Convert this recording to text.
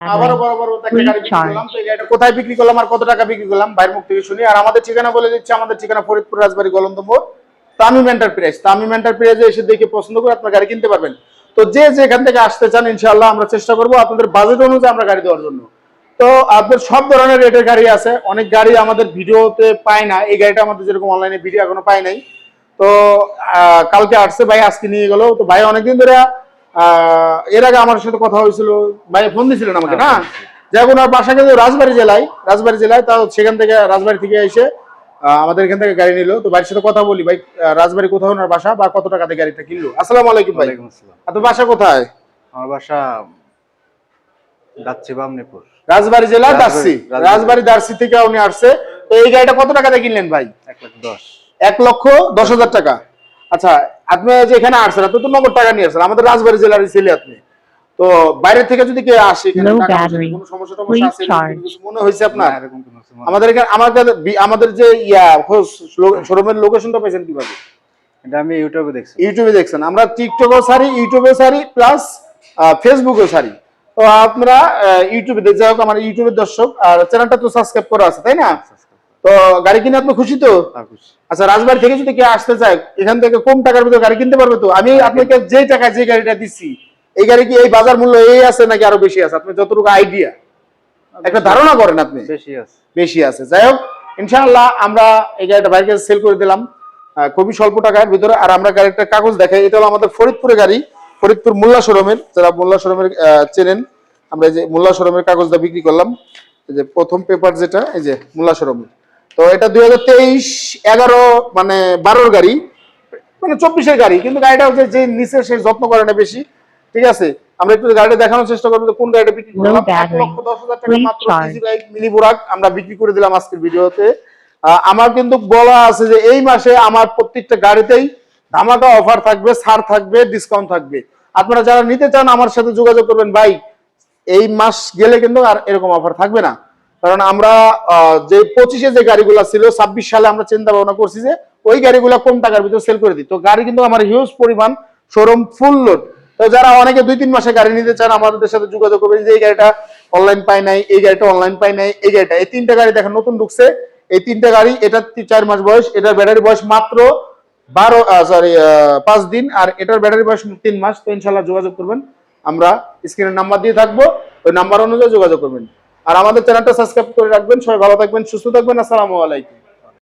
আবারও বরাবর একটা গাড়ি বিক্রি করলাম। তো এই গাড়িটা কোথায় বিক্রি করলাম আর কত টাকা বিক্রি করলাম ভাইয়ের মুখ থেকে শুনি। আর আমাদের ঠিকানা বলে দিচ্ছি, আমাদের ঠিকানা ফরিদপুর রাজবাড়ী গলন্দ মোড়, তামিম এন্টারপ্রাইজ। তামিম এন্টারপ্রাইজে এসে দেখে পছন্দ করে আপনার গাড়ি কিনতে পারবেন। তো যে যেখান থেকে আসতে চান ইনশাআল্লাহ আমরা চেষ্টা করব আপনাদের বাজেট অনুযায়ী আমরা গাড়ি দেওয়ার জন্য। তো আপনাদের সব ধরনের রেটের গাড়ি আছে, অনেক গাড়ি আমাদের ভিডিওতে পায় না, এই গাড়িটা আমাদের যেরকম অনলাইনে ভিডিও এখনো পায় নাই। তো কালকে আসছে ভাই, আজকে নিয়ে গেল। তো ভাই অনেকদিন ধরে এর আগে আমার সাথে কথা হয়েছিল, ভাই ফোন দিয়েছিলেন আমাকে না, যেমন আর বাসা কিন্তু রাজবাড়ী জেলায়, তাও সেখান থেকে রাজবাড়ী থেকে এসে আমাদের এখান থেকে গাড়ি নিল। তো ভাইয়ের সাথে কথা বলি, ভাই রাজবাড়ী কোথায় ওনার বাসা বা কত টাকাতে গাড়িটা কিনলো। আসসালামু আলাইকুম ভাই। আপনার বাসা কোথায়? আমার বাসা দাচ্ছি বামনীপুর, রাজবাড়ী জেলা দাচ্ছি, রাজবাড়ী দাচ্ছি থেকে উনি আসছে। তো এই গাড়িটা কত টাকাতে কিনলেন ভাই? 1,10,০০০ টাকা। আচ্ছা, আপনি যে এখানে আসছেন আপনি তো নগদ টাকা নিয়ে আসছেন, আমাদের রাজবাড়ী জেলার ছেলে আপনি। তো বাইরে থেকে যদি কেউ আসে এখানে কোনো সমস্যা আছে মনে হয়েছে আপনার? আমাদের যে শোরুমের লোকেশনটা পেয়েছেন কিভাবে? এটা আমি ইউটিউবে দেখছেন। আমরা টিকটকেও ছাড়ি, ইউটিউবে ছাড়ি, প্লাস ফেসবুকেও ছাড়ি। তো আপনারা ইউটিউবে যাই হোক, আমার ইউটিউবের দর্শক, আর চ্যানেলটা তো সাবস্ক্রাইব করা আছে তাই না? তো গাড়ি কিনে আপনি খুশি তো? আচ্ছা, রাজবাড়ী থেকে যদি কেউ আসতে চায় এখান থেকে কম টাকার ভিতরে গাড়ি কিনতে পারবে তো? আমি আপনাকে যে টাকায় যে গাড়িটা দিচ্ছি, এই গাড়ি কি এই বাজার মূল্য এই আছে নাকি আরো বেশি আছে? আপনি যতটুকু আইডিয়া একটা ধারণা করেন আপনি। বেশি আছে। যাই হোক, ইনশাআল্লাহ আমরা এই গাড়িটা বাইরে সেল করে দিলাম খুবই স্বল্প টাকার ভিতরে। আর আমরা গাড়িটার কাগজ দেখাই, এটা হলো আমাদের ফরিদপুরের গাড়ি, ফরিদপুর মোল্লা শোরুমের। যারা মোল্লা শোরুমের চেনেন, আমরা এই যে মোল্লা শোরুমের কাগজটা বিক্রি করলাম। এই যে প্রথম পেপার যেটা, এই যে মোল্লা শোরুমের। তো এটা 2023-11 মানে 12-র গাড়ি, মানে 24-এর গাড়ি, কিন্তু গাড়িটা হচ্ছে যে নিচে সে যত্ন করে না বেশি। ঠিক আছে, আমরা একটু গাড়িটা দেখানোর চেষ্টা করবো কোন গাড়িটা বিক্রি করলাম। 1,10,০০০ টাকা মাত্র ইজি বাইক মিনি বুরাক আমরা বিক্রি করে দিলাম আজকের ভিডিওতে। আমার কিন্তু বলা আছে যে এই মাসে আমার প্রত্যেকটা গাড়িতেই ধামাকা অফার থাকবে, ছাড় থাকবে, ডিসকাউন্ট থাকবে। আপনারা যারা নিতে চান আমার সাথে যোগাযোগ করবেন। ভাই এই মাস গেলে কিন্তু আর এরকম অফার থাকবে না, কারণ আমরা যে 25-এ যে গাড়িগুলো ছিল 26 সালে আমরা চিন্তা ভাবনা করছি যে ওই গাড়িগুলো কম টাকার ভিতরে সেল করে দিই। তো গাড়ি কিন্তু আমার হিউজ পরিমাণ, শোরুম ফুল লোড। তো যারা অনেকে 2-3 মাসে গাড়ি নিতে চান আমাদের সাথে যোগাযোগ করবেন। যে এই গাড়িটা অনলাইন পাই নাই, এই গাড়িটা অনলাইন পাই নাই, এই গাড়িটা, এই 3টা গাড়ি দেখেন নতুন ঢুকছে। এই 3টা গাড়ি, এটা 4 মাস বয়স, এটার ব্যাটারি বয়স মাত্র 5 দিন, আর এটার ব্যাটারি বয়স 3 মাস। তো ইনশাআল্লাহ যোগাযোগ করবেন, আমরা স্ক্রিনের নাম্বার দিয়ে থাকবো, ওই নাম্বার অনুযায়ী যোগাযোগ করবেন। আর আমাদের চ্যানেলটা সাবস্ক্রাইব করে রাখবেন। সবাই ভালো থাকবেন, সুস্থ থাকবেন। আসসালামু আলাইকুম।